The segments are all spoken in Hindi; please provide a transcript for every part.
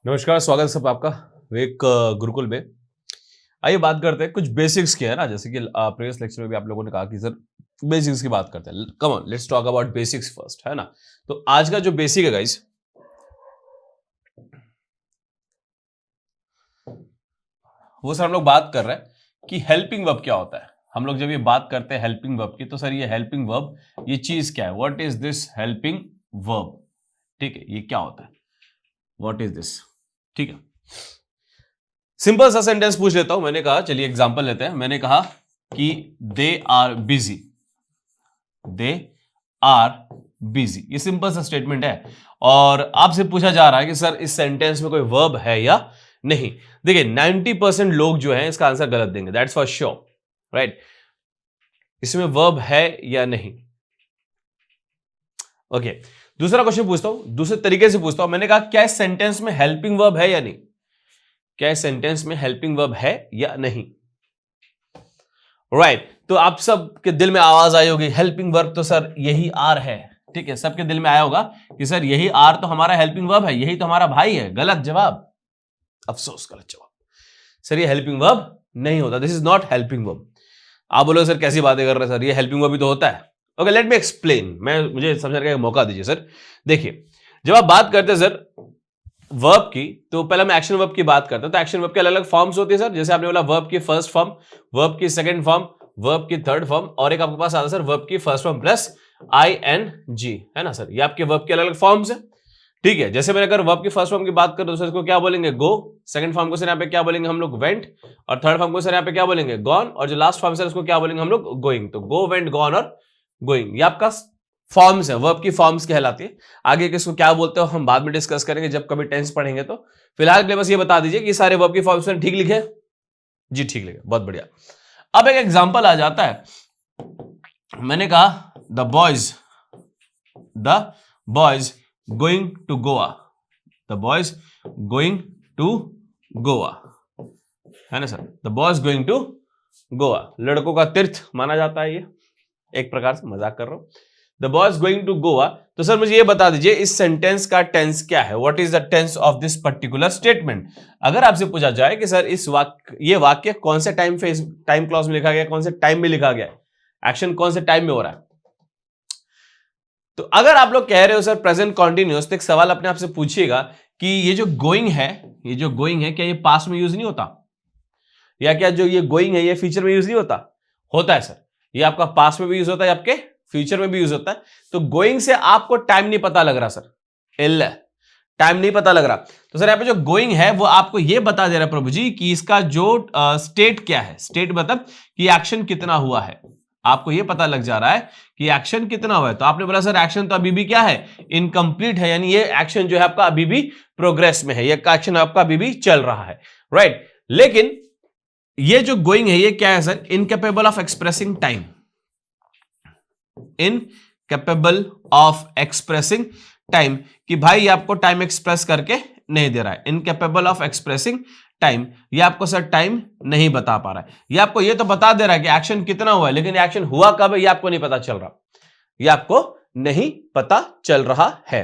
नमस्कार, स्वागत है सब आपका विवेक गुरुकुल में। आइए बात करते हैं कुछ बेसिक्स की, है ना। जैसे कि प्रीवियस लेक्चर में भी आप लोगों ने कहा कि सर बेसिक्स की बात करते हैं। Come on, let's talk about basics first, है ना। तो आज का जो बेसिक है गाइस, वो सर हम लोग बात कर रहे हैं कि हेल्पिंग वर्ब क्या होता है। हम लोग जब ये बात करते हैं हेल्पिंग वर्ब की, तो सर ये हेल्पिंग वर्ब ये चीज क्या है, what is this helping verb. ठीक है, ये क्या होता है, व्हाट इज दिस। ठीक है, सिंपल सा सेंटेंस पूछ लेता हूं। मैंने कहा, चलिए एग्जांपल लेते हैं। मैंने कहा कि they are busy, they are busy, ये सिंपल सा स्टेटमेंट है। और आपसे पूछा जा रहा है कि सर इस सेंटेंस में कोई वर्ब है या नहीं। देखिए 90% लोग जो हैं इसका आंसर गलत देंगे, दैट्स फॉर श्योर, राइट। इसमें वर्ब है या नहीं। ओके, दूसरा क्वेश्चन पूछता हूं, दूसरे तरीके से पूछता हूं। मैंने कहा क्या इस सेंटेंस में हेल्पिंग वर्ब है या नहीं। क्या इस सेंटेंस में हेल्पिंग वर्ब है या नहीं। राइट तो आप सबके दिल में आवाज आई होगी, हेल्पिंग वर्ब तो सर यही आर है। ठीक है, सबके दिल में आया होगा कि सर यही आर तो हमारा हेल्पिंग वर्ब है, यही तो हमारा भाई है। गलत जवाब, अफसोस, गलत जवाब। सर ये हेल्पिंग वर्ब नहीं होता, this is not helping verb. आप बोलोगे सर कैसी बातें कर रहे हैं सर, ये हेल्पिंग वर्ब भी तो होता है। ओके, लेट मी एक्सप्लेन, मुझे समझने का मौका दीजिए सर। देखिए, जब आप बात करते हैं सर वर्ब की, तो पहले मैं एक्शन वर्ब की बात करता हूं। तो एक्शन वर्ब के अलग अलग फॉर्म्स होती है सर। जैसे आपने बोला वर्ब की फर्स्ट फॉर्म, वर्ब की सेकंड फॉर्म, वर्ब की थर्ड फॉर्म, और एक आपके पास आता है सर वर्ब की फर्स्ट फॉर्म प्लस ING, है ना सर। ये आपके वर्ब के अलग अलग फॉर्म्स है। ठीक है, जैसे मैंने अगर वर्ब की फर्स्ट फॉर्म की बात करूं तो सर इसको क्या बोलेंगे, गो। सेकंड फॉर्म को सर यहाँ पे क्या बोलेंगे हम लोग, वेंट। और थर्ड फॉर्म को सर यहाँ पे क्या बोलेंगे, गॉन। और जो लास्ट फॉर्म सर उसको क्या बोलेंगे हम लोग, गोइंग। तो गो, वेंट, गॉन और गोइंग, ये आपका फॉर्म्स है, वर्ब की फॉर्म्स कहलाती है। आगे किसको क्या बोलते हो हम बाद में डिस्कस करेंगे जब कभी टेंस पढ़ेंगे। तो फिलहाल के लिए बस ये बता दीजिए कि सारे वर्ब की फॉर्म्स में ठीक लिखे। जी ठीक लिखे, बहुत बढ़िया। अब एक एग्जांपल आ जाता है। मैंने कहा the boys going to Goa, the boys going to Goa, है ना sir. The boys going to Goa, लड़कों का तीर्थ माना जाता है ये, एक प्रकार से मजाक कर रहा हूं। The boys going to Goa, तो सर मुझे ये बता दीजिए इस सेंटेंस का टेंस क्या है, what is the tense of this particular statement. अगर आपसे पूछा जाए कि सर इस ये वाक्य कौन से टाइम फेज, टाइम क्लॉज में लिखा गया, कौन से टाइम में लिखा गया, एक्शन कौन से टाइम में हो रहा है। तो अगर आप लोग कह रहे हो सर प्रेजेंट कॉन्टिन्यूअस, तो एक सवाल अपने आप से पूछिएगा कि ये जो गोइंग है, ये जो गोइंग है क्या ये पास्ट में यूज नहीं होता, या क्या जो ये गोइंग है ये फ्यूचर में यूज नहीं होता। होता है सर, ये आपका पास्ट में भी यूज होता है, आपके फ्यूचर में भी यूज होता है। तो गोइंग से आपको टाइम नहीं पता लग रहा सर, एल टाइम नहीं पता लग रहा। तो सर यहाँ पे जो गोइंग है वो आपको ये बता दे रहा है प्रभु जी कि इसका जो स्टेट क्या है। स्टेट मतलब कि एक्शन कितना हुआ है, आपको ये पता लग जा रहा है कि एक्शन कितना हुआ है। तो आपने बोला सर एक्शन तो अभी भी क्या है, इनकम्प्लीट है, यानी ये एक्शन जो है आपका अभी भी प्रोग्रेस में है, ये एक्शन आपका अभी भी चल रहा है, राइट। लेकिन ये जो गोइंग है ये क्या है sir, incapable of expressing time, incapable of expressing time, कि भाई आपको टाइम एक्सप्रेस करके नहीं दे रहा है। इनकेपेबल ऑफ एक्सप्रेसिंग टाइम, ये आपको सर टाइम नहीं बता पा रहा है। ये आपको ये तो बता दे रहा है कि एक्शन कितना हुआ है, लेकिन एक्शन हुआ कब है ये आपको नहीं पता चल रहा, ये आपको नहीं पता चल रहा है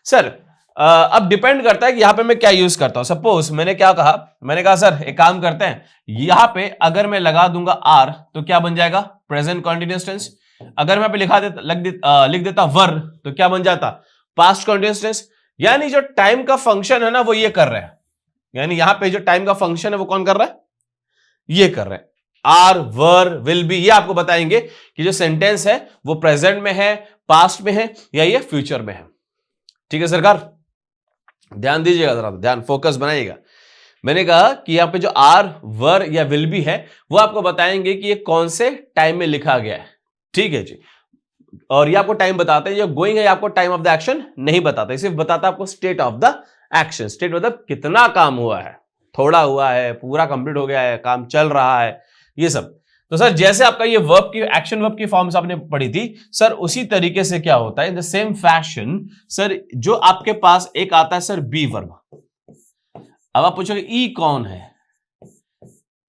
सर। अब डिपेंड करता है कि यहां पे मैं क्या यूज करता हूं। सपोज मैंने क्या कहा, मैंने कहा सर एक काम करते हैं, यहां पे अगर मैं लगा दूंगा आर तो क्या बन जाएगा, प्रेजेंट कॉन्टिन्यूअस टेंस। अगर मैं यहाँ पे लिख देता वर तो क्या बन जाता, पास्ट कॉन्टिन्यूअस टेंस। यानी जो टाइम का फंक्शन है ना वो ये कर रहा है, यानी यहां पे जो टाइम का फंक्शन है वो कौन कर रहा है, ये कर रहा है। आर, वर, विल बी, ये आपको बताएंगे कि जो सेंटेंस है वो प्रेजेंट में है, पास्ट में है, या ये फ्यूचर में है। ठीक है सरकार, ध्यान दीजिएगा जरा, ध्यान फोकस बनाइएगा। मैंने कहा कि यहां पे जो आर, वर या विल बी है वो आपको बताएंगे कि ये कौन से टाइम में लिखा गया है। ठीक है जी, और ये आपको टाइम बताते हैं। जो गोइंग है आपको टाइम ऑफ द एक्शन नहीं बताता, सिर्फ बताता आपको state of the action. State मतलब कितना काम हुआ है, थोड़ा हुआ है, पूरा कंप्लीट हो गया है, काम चल रहा है, ये सब। तो सर जैसे आपका ये वर्ब की एक्शन वर्ब की फॉर्म्स आपने पढ़ी थी सर, उसी तरीके से क्या होता है, in the same fashion sir जो आपके पास एक आता है सर बी वर्ब। अब आप पूछोगे ई कौन है,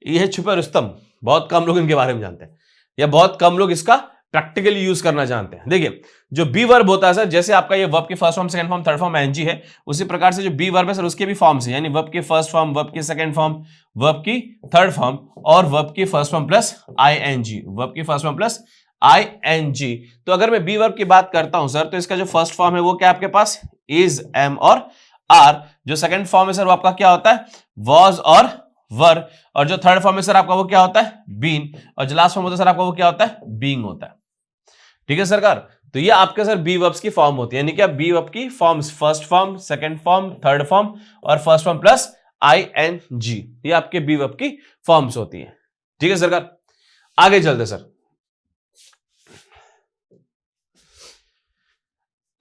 ये है छुपे रुस्तम, बहुत कम लोग इनके बारे में जानते हैं, या बहुत कम लोग इसका प्रैक्टिकली यूज करना जानते हैं। देखिए जो बी वर्ब होता है सर, जैसे आपका ये वर्ब की first form, second form, third form एनजी है, उसी प्रकार से जो बी वर्ब है सर उसके भी फॉर्म्स हैं, यानी वर्ब की फर्स्ट फॉर्म, वर्ब की सेकंड फॉर्म, वर्ब की थर्ड फॉर्म और वर्ब की first form plus ING, verb की फर्स्ट फॉर्म प्लस आईएनजी। तो अगर मैं बी वर्ब की बात करता हूं सर, तो इसका जो फर्स्ट फॉर्म है वो क्या आपके पास, इज, एम और आर। जो सेकंड फॉर्म है सर वो आपका क्या होता है, वॉज और वर। और जो थर्ड फॉर्म है सर आपका वो क्या होता है, बीन। और जो लास्ट फॉर्म होता है सर आपका वो क्या होता है, बीइंग होता है। ठीक है सरकार, तो ये आपके सर बी वर्ब्स की फॉर्म होती है, यानी क्या बी वर्ब की forms, first form, second form, third form और फर्स्ट फॉर्म प्लस आईएनजी, ये आपके बी वर्ब की फॉर्म्स होती है। ठीक है सरकार, आगे चलते सर।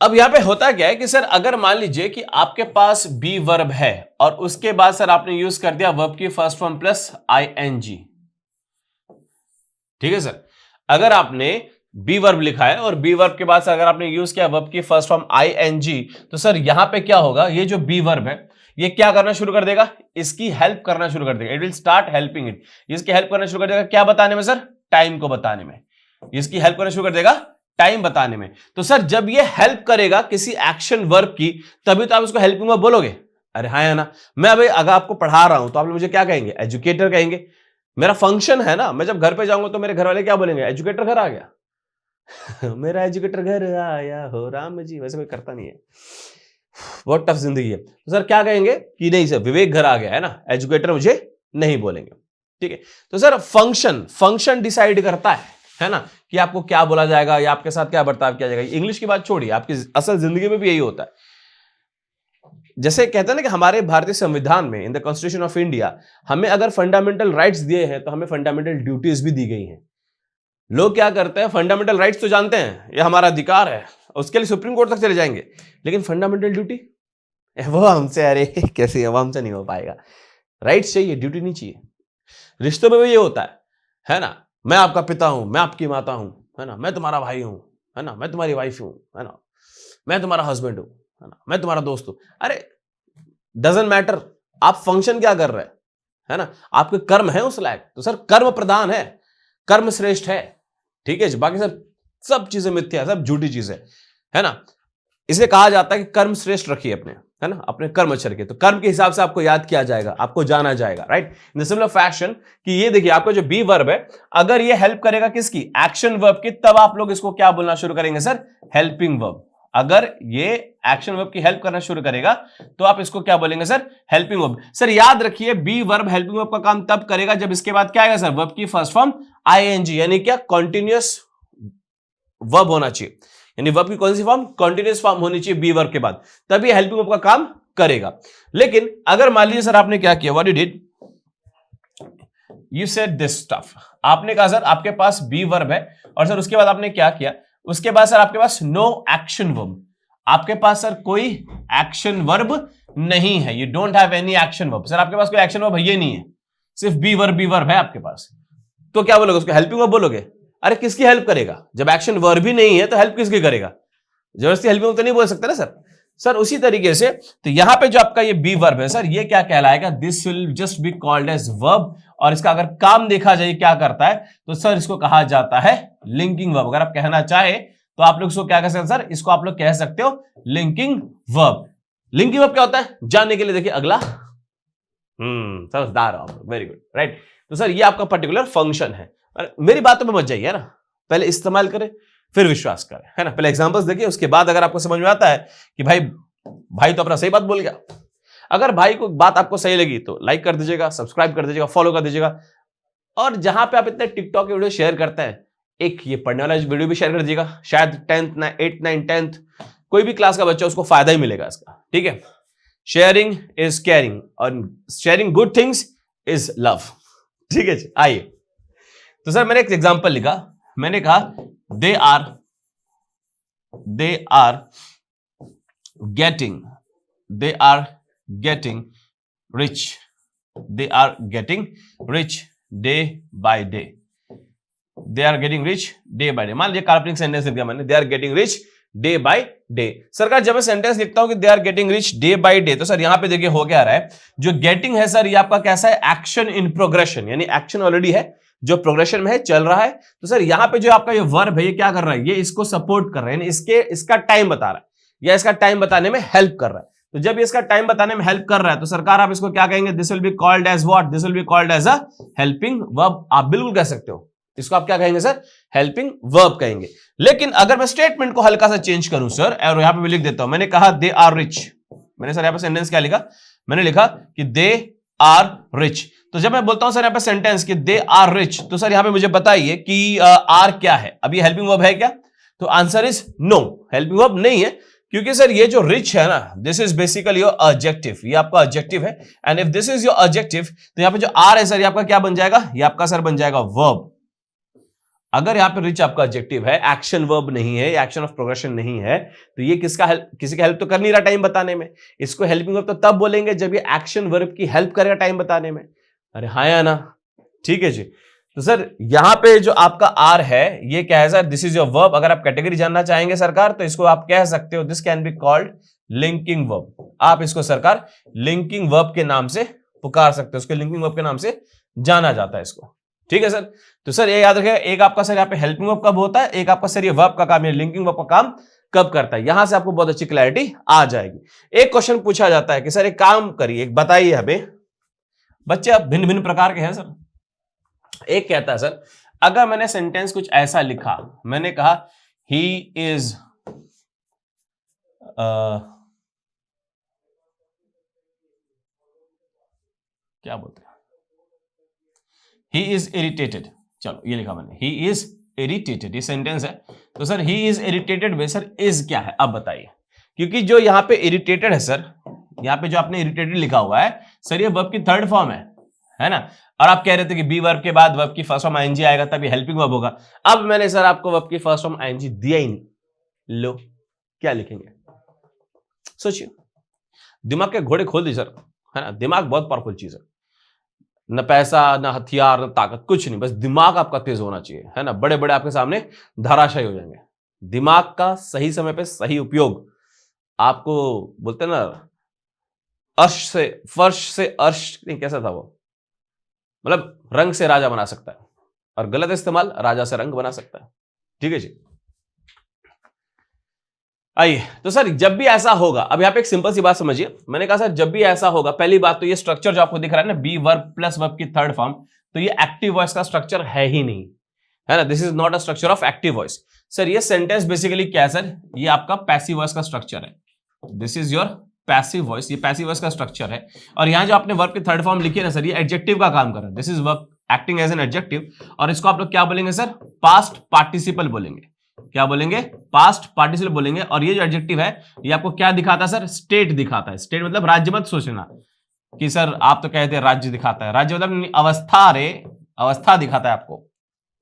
अब यहां पे होता क्या है कि सर अगर मान लीजिए कि आपके पास बी वर्ब है और उसके बाद सर आपने यूज कर दिया वर्ब की फर्स्ट फॉर्म प्लस आईएनजी। ठीक है सर, अगर आपने बी वर्ब लिखा है और बी वर्ब के बाद अगर आपने यूज किया वर्ब की फर्स्ट फॉर्म आईएनजी, तो सर यहां पे क्या होगा, ये जो बी वर्ब है ये क्या करना शुरू कर देगा, इसकी हेल्प करना शुरू कर देगा। It will start helping it, इसकी हेल्प करना शुरू कर देगा क्या बताने में सर, टाइम को बताने में। इसकी हेल्प करना शुरू कर देगा टाइम बताने में। तो सर जब ये हेल्प करेगा किसी एक्शन वर्ब की, तभी तो आप उसको हेल्पिंग वर्ब बोलोगे। अरे हाँ है ना, मैं अभी अगर आपको पढ़ा रहा हूं तो आप मुझे क्या कहेंगे, एजुकेटर कहेंगे। मेरा फंक्शन है ना, मैं जब घर पे जाऊंगा तो मेरे घर वाले क्या बोलेंगे, एजुकेटर घर आ गया। मेरा एजुकेटर घर आया हो राम जी, वैसे कोई करता नहीं है, बहुत टफ जिंदगी है। तो सर क्या कहेंगे कि नहीं सर विवेक घर आ गया है ना, एजुकेटर मुझे नहीं बोलेंगे। ठीक है, तो सर फंक्शन डिसाइड करता है ना, कि आपको क्या बोला जाएगा या आपके साथ क्या बर्ताव किया जाएगा। इंग्लिश की बात छोड़िए, आपकी असल जिंदगी में भी यही होता है। जैसे कहते हैं ना कि हमारे भारतीय संविधान में, in the constitution of India, हमें अगर फंडामेंटल राइट्स दिए हैं तो हमें फंडामेंटल ड्यूटीज भी दी गई हैं। लोग क्या करते हैं, फंडामेंटल राइट्स तो जानते हैं ये हमारा अधिकार है, उसके लिए सुप्रीम कोर्ट तक चले जाएंगे, लेकिन फंडामेंटल ड्यूटी वो हमसे, अरे कैसे वो हमसे नहीं हो पाएगा। राइट्स चाहिए, ड्यूटी नहीं चाहिए। रिश्तों में भी ये होता है ना, मैं आपका पिता हूं, मैं आपकी माता हूं, है ना, मैं तुम्हारा भाई हूं, है ना, मैं तुम्हारी वाइफ हूं, है ना, मैं तुम्हारा हस्बैंड हूं, है ना, मैं तुम्हारा दोस्त हूं। अरे डजंट मैटर, आप फंक्शन क्या कर रहे हैं, है ना, आपके कर्म है उस लायक। तो सर कर्म प्रधान है, कर्म श्रेष्ठ है। ठीक है, बाकी सब चीजें मिथ्या, सब झूठी चीजें, है ना। इसे कहा जाता है कि कर्म श्रेष्ठ रखिए अपने, है ना, अपने कर्म अच्छे रखिए, तो कर्म के हिसाब से आपको याद किया जाएगा, आपको जाना जाएगा, right. In the similar fashion कि ये देखिए आपका जो बी वर्ब है, अगर ये हेल्प करेगा किसकी, एक्शन वर्ब की, तब आप लोग इसको क्या बोलना शुरू करेंगे सर, हेल्पिंग वर्ब। अगर ये एक्शन वर्ब की हेल्प करना शुरू करेगा तो आप इसको क्या बोलेंगे सर, हेल्पिंग वर्ब। सर याद रखिए बी वर्ब हेल्पिंग वर्ब का काम तब करेगा जब इसके बाद क्या आएगा सर, वर्ब की फर्स्ट फॉर्म आईएनजी, यानी क्या, कॉन्टिन्यूअस वर्ब होना चाहिए, यानी वर्ब की कौन सी फॉर्म, कॉन्टिन्यूअस फॉर्म होनी चाहिए बी वर्ब के बाद, तभी हेल्पिंग वर्ब का काम करेगा। लेकिन अगर मान लीजिए सर आपने क्या किया, what you did, you said this stuff, आपने कहा सर आपके पास बी वर्ब है और सर उसके बाद आपने क्या किया, उसके बाद सर आपके पास नो एक्शन वर्ब, आपके पास सर कोई एक्शन वर्ब नहीं है, you don't have any action verb. Sir आपके पास कोई एक्शन वर्ब है नहीं है, सिर्फ बी वर्ब है आपके पास, तो क्या बोलोगे उसको, हेल्पिंग वर्ब बोलोगे। अरे किसकी हेल्प करेगा, जब एक्शन वर्ब ही नहीं है तो हेल्प किसकी करेगा, जबरदस्ती हेल्पिंग वर्ब तो नहीं बोल सकते ना सर उसी तरीके से तो यहां पे जो आपका ये बी वर्ब है सर, ये क्या कहलाएगा, this will just be called as verb. और इसका अगर काम देखा जाए क्या करता है, तो सर इसको कहा जाता है लिंकिंग वर्ब। अगर आप कहना चाहे तो आप लोग इसको क्या कह सकते हैं सर, इसको आप लोग कह सकते हो लिंकिंग वर्ब। लिंकिंग वर्ब क्या होता है जानने के लिए देखिए अगला, समझदार हो आप, वेरी गुड, राइट। तो सर ये आपका पर्टिकुलर फंक्शन है। मेरी बातों में मत जाइए ना, पहले इस्तेमाल करें फिर विश्वास करें, है ना, पहले एग्जांपल्स देखिए, उसके बाद अगर आपको समझ में आता है कि भाई तो अपना सही बात बोल गया, अगर भाई को बात आपको सही लगी तो लाइक कर दीजिएगा, सब्सक्राइब कर दीजिएगा, फॉलो कर दीजिएगा। और जहां पे आप इतने टिकटॉक के वीडियो शेयर करते हैं, एक ये पढ़ने वाला वीडियो भी शेयर कर दीजिएगा, शायद 8th 9th 10th कोई भी क्लास का बच्चा उसको फायदा ही मिलेगा इसका। ठीक है, शेयरिंग इज केयरिंग और sharing good things is love. ठीक है जी, आइए। तो सर मैंने एक एग्जांपल लिखा, मैंने कहा they are getting rich, they are getting rich day by day, they are getting rich day by day. मान लीजिए काल्पनिक सेंटेंस लिख दिया मैंने, they are getting rich day by day. सरकार जब मैं सेंटेंस लिखता हूं कि they are getting rich day by day, तो सर यहां पे देखिए हो क्या रहा है, जो गेटिंग है सर ये आपका कैसा है, एक्शन इन प्रोग्रेशन, यानी एक्शन ऑलरेडी है, जो प्रोग्रेशन में है, चल रहा है। तो सर यहां पे जो आपका ये वर्ब है ये क्या कर रहा है, ये इसको सपोर्ट कर रहा है, इसका टाइम बता रहा है या इसका टाइम बताने में हेल्प कर रहा है। तो जब ये इसका टाइम बताने में हेल्प कर रहा है तो सरकार आप इसको क्या कहेंगे, this will be called as what, this will be called as a helping verb. आप बिल्कुल कह सकते हो, इसको आप क्या कहेंगे सर, हेल्पिंग वर्ब कहेंगे। लेकिन अगर मैं स्टेटमेंट को हल्का सा चेंज करूं सर, और यहां पे मैं लिख देता हूं, मैंने कहा दे आर रिच, मैंने सर यहां पे सेंटेंस क्या लिखा, मैंने लिखा कि दे आर रिच। तो जब मैं बोलता हूं सर यहां पे सेंटेंस कि दे आर रिच, तो सर यहां पे मुझे बताइए कि आर क्या है, अब ये हेल्पिंग वर्ब है क्या? तो answer is no, helping verb नहीं है, क्योंकि सर ये जो रिच है ना, this is basically your adjective, ये आपका एडजेक्टिव है। And if this is your adjective, तो यहां पे जो आर है सर, ये आपका क्या बन जाएगा, ये आपका सर बन जाएगा वर्ब। अगर यहां पे रिच आपका एडजेक्टिव है, एक्शन वर्ब नहीं है, एक्शन ऑफ प्रोग्रेशन नहीं है, तो ये किसका हेल्प, किसी का हेल्प तो कर नहीं रहा टाइम बताने में। इसको हेल्पिंग वर्ब तो तब बोलेंगे जब ये एक्शन वर्ब की हेल्प करेगा टाइम बताने में। अरे हाँ या ना, ठीक है जी। तो सर यहां पे जो आपका आर है ये क्या है sir, this is your verb. अगर आप कैटेगरी जानना चाहेंगे सरकार, तो इसको आप कह सकते हो, this can be called linking verb. आप इसको सरकार लिंकिंग वर्ब के नाम से पुकार सकते हो, उसको लिंकिंग वर्ब के नाम से जाना जाता है इसको, ठीक है सर। तो सर ये याद रखिएगा, एक आपका सर यहाँ पे हेल्पिंग वर्ब कब होता है, एक आपका सर ये वर्ब का काम, ये लिंकिंग वर्ब का काम कब करता है, यहां से आपको बहुत अच्छी क्लैरिटी आ जाएगी। एक क्वेश्चन पूछा जाता है कि सर एक काम करिए, एक बताइए हमें, बच्चे अब भिन्न भिन्न प्रकार के हैं सर। एक कहता है सर, अगर मैंने सेंटेंस कुछ ऐसा लिखा, मैंने कहा ही इज क्या बोलते हैं, ही इज इरिटेटेड, चलो ये लिखा मैंने, ही इज इरिटेटेड, ये सेंटेंस है। तो सर ही इज इरिटेटेड में सर इज क्या है, अब बताइए। क्योंकि जो यहां पे इरिटेटेड है सर, यहां पे जो आपने इरिटेटेड लिखा हुआ है सर, ये वर्ब की थर्ड फॉर्म है ना। और आप कह रहे थे कि बी वर्ब के बाद वर्ब की फर्स्ट फॉर्म आईएनजी आएगा तब ये हेल्पिंग वर्ब होगा। अब मैंने सर आपको वर्ब की फर्स्ट फॉर्म आईएनजी दिया ही नहीं, लो क्या लिखेंगे, सोचिए। दिमाग के घोड़े खोल दी सर, है ना। दिमाग बहुत पावरफुल चीज है, न पैसा न हथियार न ताकत, कुछ नहीं, बस दिमाग आपका तेज होना चाहिए, है ना। बड़े बड़े आपके सामने धराशायी हो जाएंगे। दिमाग का सही समय पे सही उपयोग आपको, बोलते हैं ना, अर्श से फर्श से अर्श, नहीं कैसा था वो, मतलब रंग से राजा बना सकता है, और गलत इस्तेमाल राजा से रंग बना सकता है, ठीक है जी। आइए, तो सर जब भी ऐसा होगा, अब यहां पे एक सिंपल सी बात समझिए, मैंने कहा सर जब भी ऐसा होगा, पहली बात तो ये स्ट्रक्चर जो आपको दिख रहा है ना, बी वर्ब प्लस वर्ब की थर्ड फॉर्म, तो ये एक्टिव वॉइस का स्ट्रक्चर है ही नहीं, है ना। This is not a structure of active voice. Sir ये सेंटेंस बेसिकली क्या है सर, ये आपका पैसिव वॉइस का स्ट्रक्चर है, this is your passive voice, ये पैसिव वॉइस का स्ट्रक्चर है। और यहां जो आपने वर्ब की थर्ड फॉर्म लिखी है ना सर, ये एडजेक्टिव का काम कर रहा है, this is verb acting as an adjective. और इसको आप लोग क्या बोलेंगे सर, पास्ट पार्टिसिपल बोलेंगे। क्या बोलेंगे, पास्ट पार्टिसिपल बोलेंगे। और ये जो एडजेक्टिव है ये आपको क्या दिखाता है सर, स्टेट दिखाता है। स्टेट मतलब राज्य मत सोचना कि सर आप तो कहते हैं राज्य दिखाता है, राज्य मतलब अवस्था, रे अवस्था दिखाता है आपको,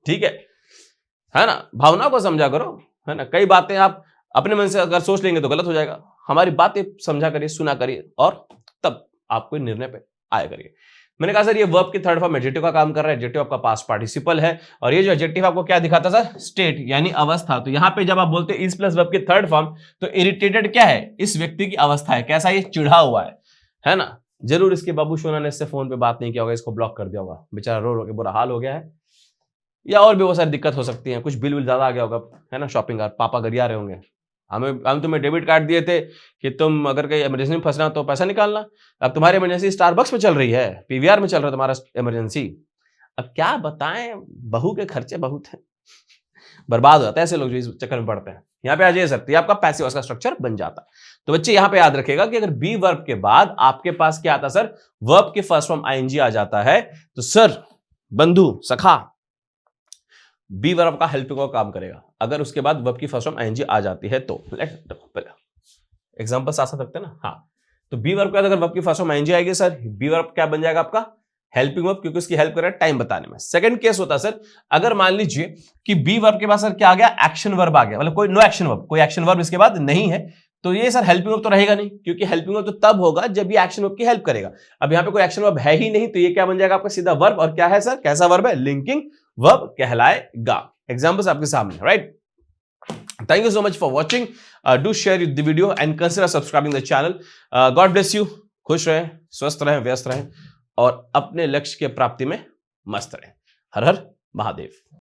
ठीक है ना। भावना को समझा करो, है ना। कई बातें आप अपने मन से अगर सोच लेंगे तो गलत हो जाएगा। हमारी बातें समझा करिए, सुना करिए, और तब आप कोई निर्णय पे आया करिए। मैंने कहा सर ये वर्ब की थर्ड फॉर्म एडजेक्टिव का काम कर रहा है, एडजेक्टिव आपका पास्ट पार्टिसिपल है, और ये जो एडजेक्टिव आपको क्या दिखाता है सर, स्टेट यानी अवस्था। तो यहां पे जब आप बोलते हैं इज प्लस वर्ब की थर्ड फॉर्म, तो इरिटेटेड क्या है, इस व्यक्ति की अवस्था है, कैसा, ये चिढ़ा हुआ है ना। जरूर इसके बाबू सोना ने इससे फोन पे बात नहीं किया होगा, इसको ब्लॉक कर दिया होगा, बेचारा रो रो के बुरा हाल हो गया है, या और भी बहुत सारी दिक्कत हो सकती है, कुछ बिल विल ज्यादा आ गया होगा, है ना। शॉपिंग पापा गरिया रहे होंगे, हम तुम्हें डेबिट कार्ड दिए थे कि तुम अगर कहीं इमरजेंसी में फंसना तो पैसा निकालना, अब तुम्हारी इमरजेंसी स्टारबक्स में चल रही है, पीवीआर में चल रहा है तुम्हारा इमरजेंसी। अब क्या बताएं, बहू के खर्चे बहुत हैं, बर्बाद हो जाता है ऐसे लोग जो इस चक्कर में पड़ते हैं। यहाँ पे आ जाइए सर, तो ये आपका पैसिव वॉइस का स्ट्रक्चर बन जाता है। तो बच्चे यहाँ पे याद रखेगा कि अगर बी वर्ब के बाद आपके पास क्या आता सर, वर्ब के फर्स्ट फॉर्म आईएनजी आ जाता है, तो सर बंधु सखा बी वर्ब का हेल्पिंग वर्ब काम करेगा। अगर उसके बाद वर्ब की फर्स्ट फॉर्म आईएनजी आ जाती है तो एग्जांपल साथ साथ रखते हैं ना। हाँ, तो बी वर्ब के बाद अगर वर्ब की फर्स्ट फॉर्म आईएनजी आएगी सर, बी वर्ब क्या बन जाएगा आपका, हेल्पिंग वर्ब, क्योंकि उसकी हेल्प कर रहा है टाइम बताने में। सेकंड केस होता है सर, अगर मान लीजिए कि बी वर्ब के बाद सर क्या आ गया, एक्शन वर्ब आ गया, मतलब कोई नो एक्शन वर्ब, कोई एक्शन वर्ब इसके बाद नहीं है, तो ये सर हेल्पिंग वर्ब तो रहेगा नहीं, क्योंकि हेल्पिंग वर्ब तो तब होगा जब ये एक्शन वर्ब की हेल्प करेगा। अब यहाँ पे कोई एक्शन वर्ब है ही नहीं, तो ये क्या बन जाएगा आपका सीधा वर्ब। और क्या है सर, कैसा वर्ब है, लिंकिंग वर्ब कहलाएगा। एग्जांपल्स आपके सामने, right. Thank you so much for watching. Do share the video and consider subscribing the channel. God bless you. खुश रहें, स्वस्थ रहें, व्यस्त रहें और अपने लक्ष्य के प्राप्ति में मस्त रहें। हर हर महादेव।